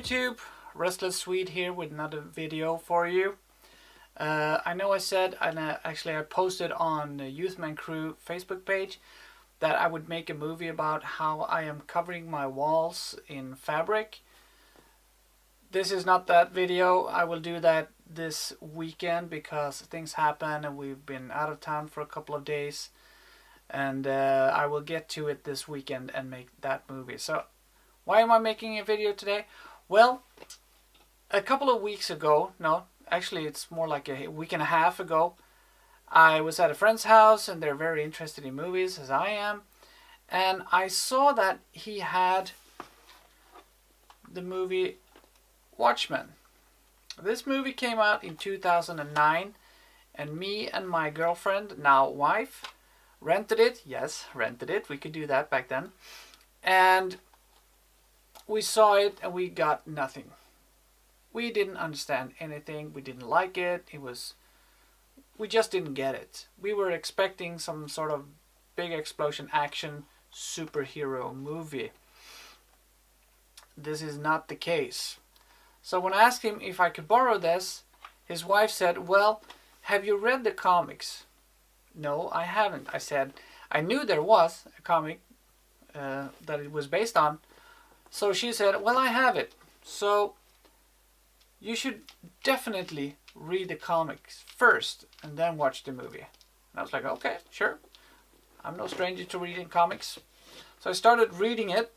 YouTube, Restless Swede here with another video for you. I know I said, and actually I posted on the Youthman Crew Facebook page, that I would make a movie about how I am covering my walls in fabric. This is not that video. I will do that this weekend because things happen and we've been out of town for a couple of days. And I will get to it this weekend and make that movie. So why am I making a video today? Well, a couple of weeks ago, no, actually it's more like a week and a half ago, I was at a friend's house and they're very interested in movies, as I am. And I saw that he had the movie Watchmen. This movie came out in 2009, and me and my girlfriend, now wife, rented it. Yes, rented it. We could do that back then. And we saw it and we got nothing. We didn't understand anything. We didn't like it. We just didn't get it. We were expecting some sort of big explosion action superhero movie. This is not the case. So when I asked him if I could borrow this, his wife said, "Well, have you read the comics?" "No, I haven't." I said, I knew there was a comic that it was based on. So she said, "Well, I have it. So you should definitely read the comics first and then watch the movie." And I was like, okay, sure. I'm no stranger to reading comics. So I started reading it.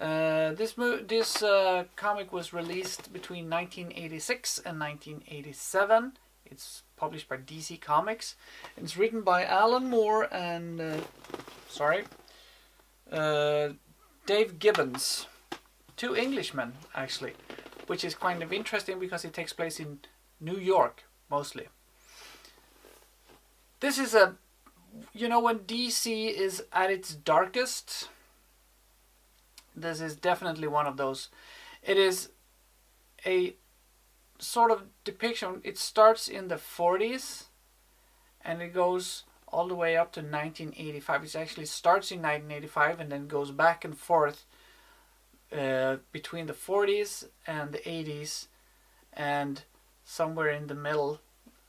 This comic was released between 1986 and 1987. It's published by DC Comics. It's written by Alan Moore and Dave Gibbons. Two Englishmen, actually, which is kind of interesting because it takes place in New York, mostly. This is when DC is at its darkest, this is definitely one of those. It is a sort of depiction. It starts in the 40s and it goes all the way up to 1985. It actually starts in 1985 and then goes back and forth between the 40s and the 80s, and somewhere in the middle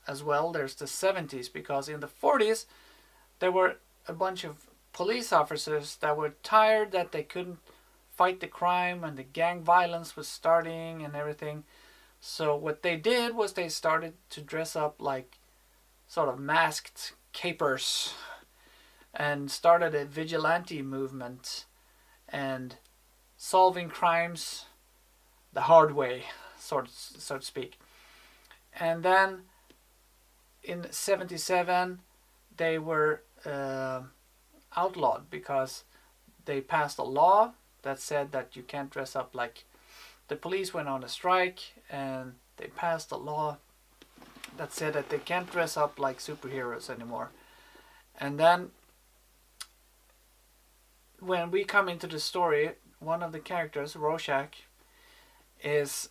as well there's the 70s, because in the 40s there were a bunch of police officers that were tired that they couldn't fight the crime and the gang violence was starting and everything. So what they did was they started to dress up like sort of masked capers and started a vigilante movement and solving crimes the hard way, so to speak. And then in 77 they were outlawed because they passed a law that said that you can't dress up like the police. Went on a strike and they passed a law that said that they can't dress up like superheroes anymore. And then when we come into the story, one of the characters, Rorschach, is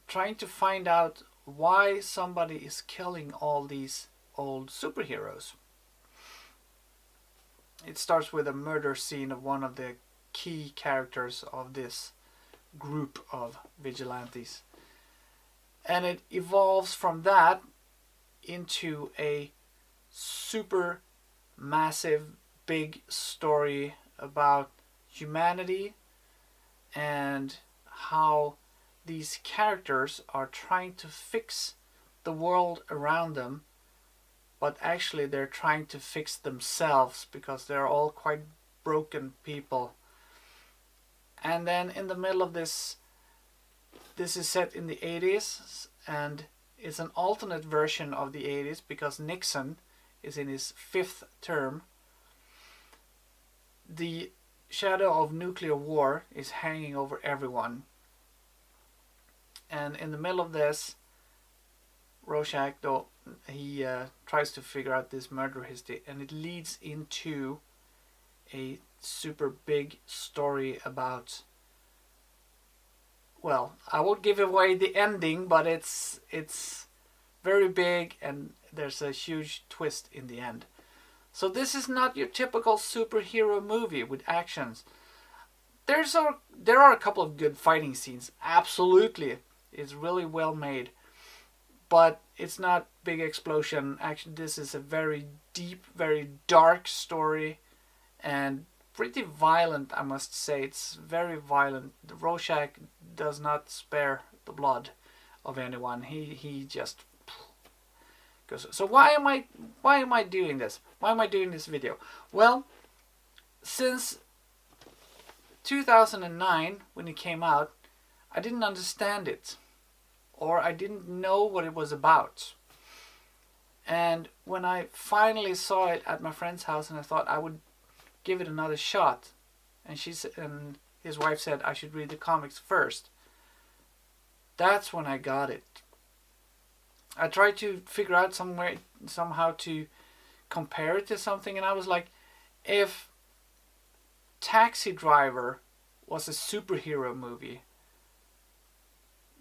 trying to find out why somebody is killing all these old superheroes. It starts with a murder scene of one of the key characters of this group of vigilantes. And it evolves from that into a super massive big story about humanity and how these characters are trying to fix the world around them, but actually they're trying to fix themselves because they're all quite broken people. And then in the middle of this is set in the 80s, and it's an alternate version of the 80s because Nixon is in his 5th term. The shadow of nuclear war is hanging over everyone. And in the middle of this, Rorschach, though, he tries to figure out this murder history, and it leads into a super big story about, well, I won't give away the ending, but it's very big and there's a huge twist in the end. So this is not your typical superhero movie with actions. there are a couple of good fighting scenes. Absolutely, it's really well made, but it's not big explosion. Actually, this is a very deep, very dark story, and pretty violent. I must say, it's very violent. Rorschach does not spare the blood of anyone. He just goes. So why am I doing this? Why am I doing this video? Well, since 2009, when it came out, I didn't understand it, or I didn't know what it was about. And when I finally saw it at my friend's house, and I thought I would give it another shot, and his wife said I should read the comics first. That's when I got it. I tried to figure out somehow to compare it to something, and I was like, if Taxi Driver was a superhero movie,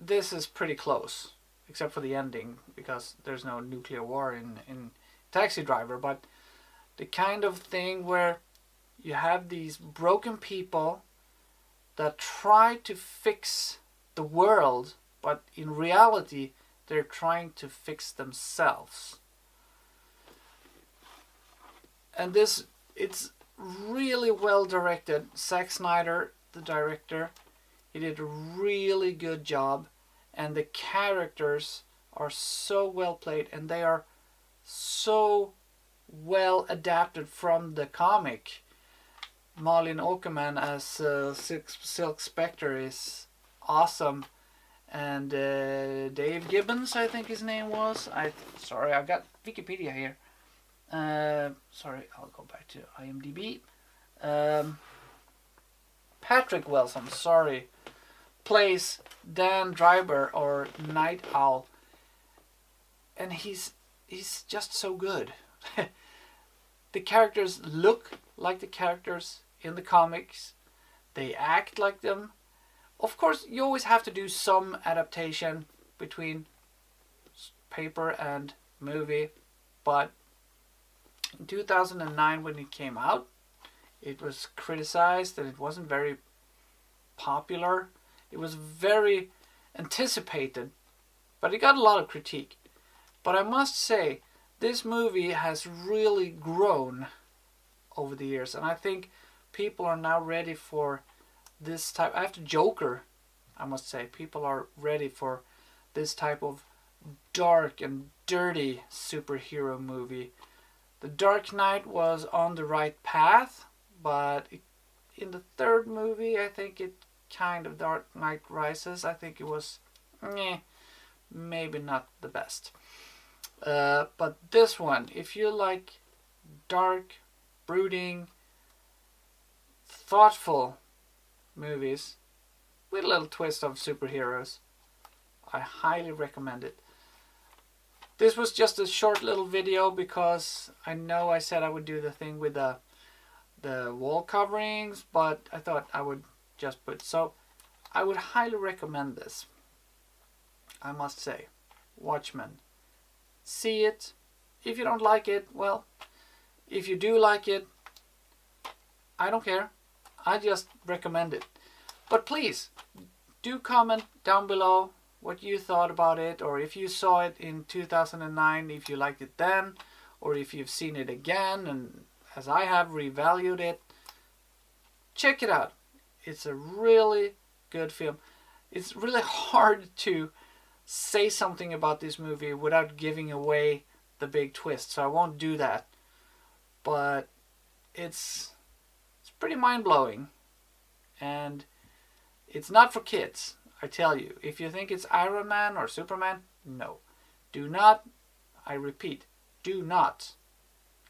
this is pretty close, except for the ending, because there's no nuclear war in Taxi Driver. But the kind of thing where you have these broken people that try to fix the world, but in reality they're trying to fix themselves. And it's really well directed. Zack Snyder, the director, he did a really good job, and the characters are so well played, and they are so well adapted from the comic. Malin Åkerman as Silk Spectre is awesome, and Dave Gibbons, I think his name was. Sorry, I've got Wikipedia here. Sorry, I'll go back to IMDb. Patrick Wells, I'm sorry, plays Dan Dryber, or Night Owl, and he's just so good. The characters look like the characters in the comics. They act like them. Of course, you always have to do some adaptation between paper and movie, but in 2009, when it came out, it was criticized and it wasn't very popular. It was very anticipated, but it got a lot of critique. But I must say, this movie has really grown over the years, and I think people are now ready for this type. After Joker, I must say, people are ready for this type of dark and dirty superhero movie. The Dark Knight was on the right path, but in the third movie, I think it kind of, Dark Knight Rises, I think it was maybe not the best. But this one, if you like dark, brooding, thoughtful movies with a little twist of superheroes, I highly recommend it. This was just a short little video because I know I said I would do the thing with the wall coverings, but I thought I would just put. So I would highly recommend this. I must say, Watchmen. See it. If you don't like it, well, if you do like it, I don't care. I just recommend it. But please, do comment down below what you thought about it, or if you saw it in 2009, if you liked it then, or if you've seen it again, and as I have, revalued it. Check it out. It's a really good film. It's really hard to say something about this movie without giving away the big twist, so I won't do that. But it's pretty mind-blowing, and it's not for kids, I tell you. If you think it's Iron Man or Superman, no. Do not, I repeat, do not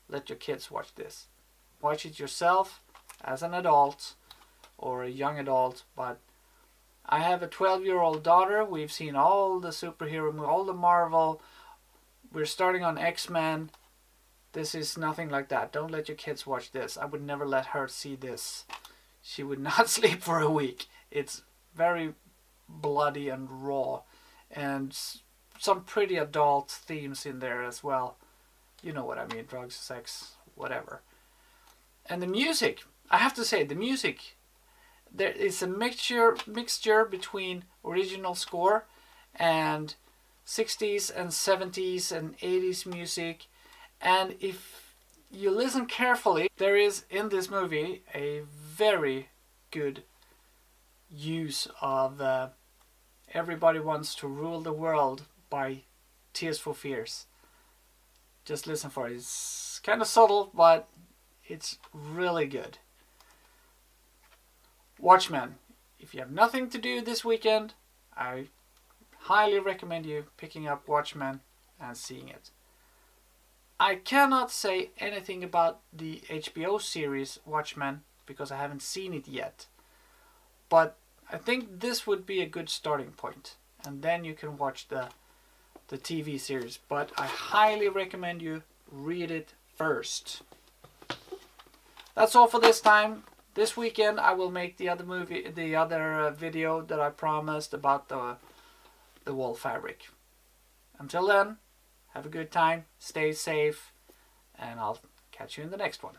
let your kids watch this. Watch it yourself as an adult or a young adult, but I have a 12-year-old daughter. We've seen all the superhero movies, all the Marvel. We're starting on X-Men. This is nothing like that. Don't let your kids watch this. I would never let her see this. She would not sleep for a week. It's very bloody and raw, and some pretty adult themes in there as well. You know what I mean, drugs, sex, whatever. And the music, I have to say, the music, there is a mixture between original score and 60s and 70s and 80s music. And if you listen carefully, there is in this movie a very good use of Everybody Wants to Rule the World by Tears for Fears. Just listen for it. It's kind of subtle, but it's really good. Watchmen. If you have nothing to do this weekend, I highly recommend you picking up Watchmen and seeing it. I cannot say anything about the HBO series Watchmen because I haven't seen it yet. But I think this would be a good starting point. And then you can watch the TV series. But I highly recommend you read it first. That's all for this time. This weekend I will make the other video that I promised about the wall fabric. Until then, have a good time, stay safe, and I'll catch you in the next one.